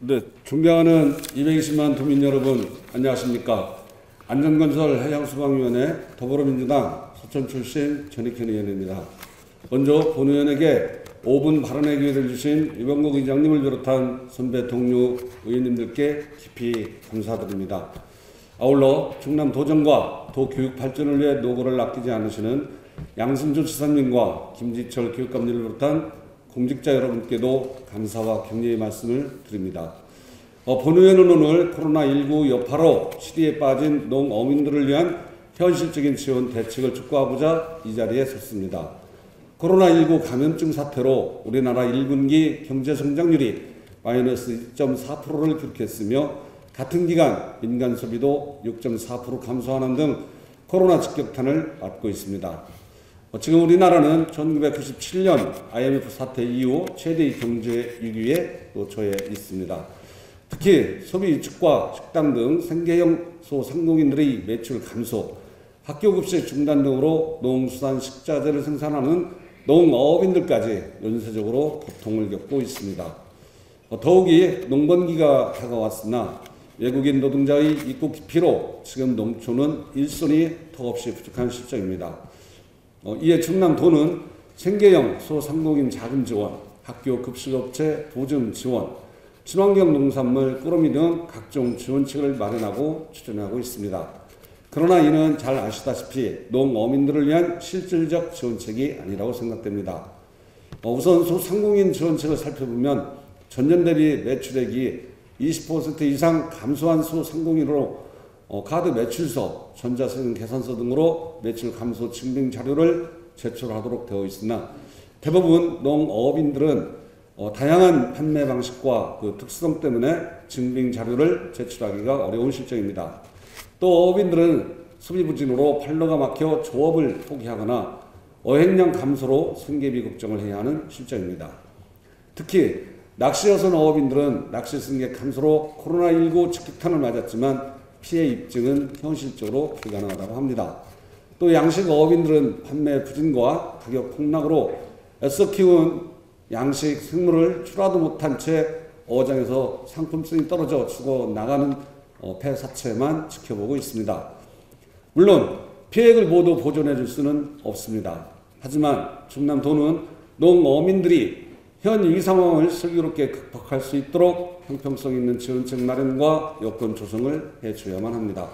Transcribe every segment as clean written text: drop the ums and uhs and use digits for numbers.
네, 존경하는 220만 도민 여러분, 안녕하십니까. 안전건설 해양수방위원회 더불어민주당 서천 출신 전익현 의원입니다. 먼저 본 의원에게 5분 발언의 기회를 주신 유병국 의장님을 비롯한 선배 동료 의원님들께 깊이 감사드립니다. 아울러 충남 도정과 도 교육 발전을 위해 노고를 아끼지 않으시는 양승조 지사님과 김지철 교육감님을 비롯한 공직자 여러분께도 감사와 격려의 말씀을 드립니다. 본 의원은 오늘 코로나19 여파로 시리에 빠진 농어민들을 위한 현실적인 지원 대책을 촉구하고자 이 자리에 섰습니다. 코로나19 감염증 사태로 우리나라 1분기 경제 성장률이 마이너스 2.4%를 기록했으며 같은 기간 민간 소비도 6.4% 감소하는 등 코로나 직격탄을 맞고 있습니다. 지금 우리나라는 1997년 IMF 사태 이후 최대의 경제 위기에 놓처해 있습니다. 특히 소비 위축과 식당 등 생계형 소상공인들의 매출 감소, 학교급식 중단 등으로 농수산식자재를 생산하는 농어업인들까지 연쇄적으로 고통을 겪고 있습니다. 더욱이 농번기가 다가왔으나 외국인 노동자의 입국 기피로 지금 농촌은 일손이 턱없이 부족한 실정입니다. 이에 충남도는 생계형 소상공인 자금 지원, 학교 급식업체 보증 지원, 친환경 농산물, 꾸러미 등 각종 지원책을 마련하고 추진하고 있습니다. 그러나 이는 잘 아시다시피 농어민들을 위한 실질적 지원책이 아니라고 생각됩니다. 우선 소상공인 지원책을 살펴보면 전년 대비 매출액이 20% 이상 감소한 소상공인으로 카드 매출서, 전자세금 계산서 등으로 매출 감소 증빙 자료를 제출하도록 되어 있으나 대부분 농어업인들은 다양한 판매 방식과 그 특수성 때문에 증빙 자료를 제출하기가 어려운 실정입니다. 또 어업인들은 소비 부진으로 팔로가 막혀 조업을 포기하거나 어획량 감소로 생계비 걱정을 해야 하는 실정입니다. 특히 낚시여선 어업인들은 낚시 승객 감소로 코로나19 직격탄을 맞았지만 피해 입증은 현실적으로 불가능하다고 합니다. 또 양식 어업인들은 판매 부진과 가격 폭락으로 애써 키운 양식 생물을 출하도 못한 채 어장에서 상품성이 떨어져 죽어 나가는 폐사체만 지켜보고 있습니다. 물론 피해액을 모두 보존해 줄 수는 없습니다. 하지만 충남도는 농어민들이 현 위기 상황을 슬기롭게 극복할 수 있도록 형평성 있는 지원책 마련과 여건 조성을 해줘야만 합니다.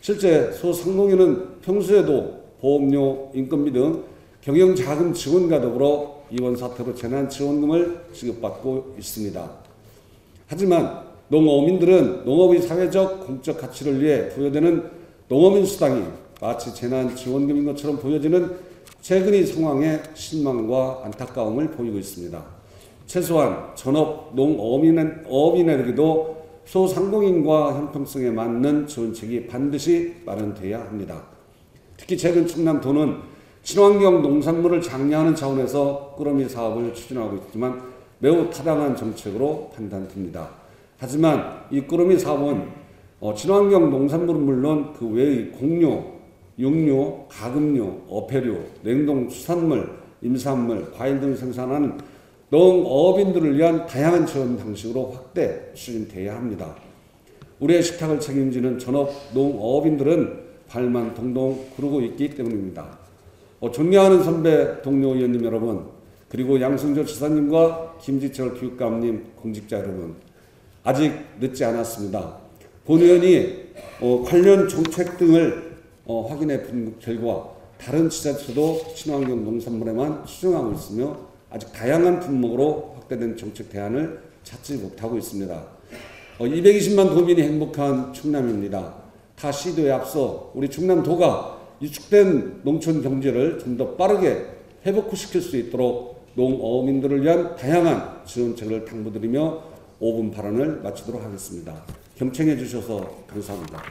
실제 소상공인은 평소에도 보험료, 인건비 등 경영자금 지원과 더불어 이번 사태로 재난지원금을 지급받고 있습니다. 하지만 농어민들은 농업의 사회적 공적 가치를 위해 부여되는 농어민 수당이 마치 재난지원금인 것처럼 보여지는 최근의 상황에 실망과 안타까움을 보이고 있습니다. 최소한 전업 농어민에게도 소상공인과 형평성에 맞는 지원책이 반드시 마련돼야 합니다. 특히 최근 충남도는 친환경 농산물을 장려하는 차원에서 꾸러미 사업을 추진하고 있지만 매우 타당한 정책으로 판단됩니다. 하지만 이 꾸러미 사업은 친환경 농산물은 물론 그 외의 곡료, 육류, 가금류, 어패류, 냉동 수산물, 임산물, 과일 등을 생산하는 농어업인들을 위한 다양한 지원 방식으로 확대 추진돼야 합니다. 우리의 식탁을 책임지는 전업 농어업인들은 발만 동동 구르고 있기 때문입니다. 존경하는 선배 동료 의원님 여러분, 그리고 양승조 지사님과 김지철 교육감님, 공직자 여러분, 아직 늦지 않았습니다. 본 의원이 관련 정책 등을 확인해 본 결과 다른 지자체도 친환경 농산물에만 수정하고 있으며 아직 다양한 품목으로 확대된 정책 대안을 찾지 못하고 있습니다. 220만 도민이 행복한 충남입니다. 타 시도에 앞서 우리 충남도가 위축된 농촌 경제를 좀 더 빠르게 회복시킬 수 있도록 농어민들을 위한 다양한 지원책을 당부드리며 5분 발언을 마치도록 하겠습니다. 경청해 주셔서 감사합니다.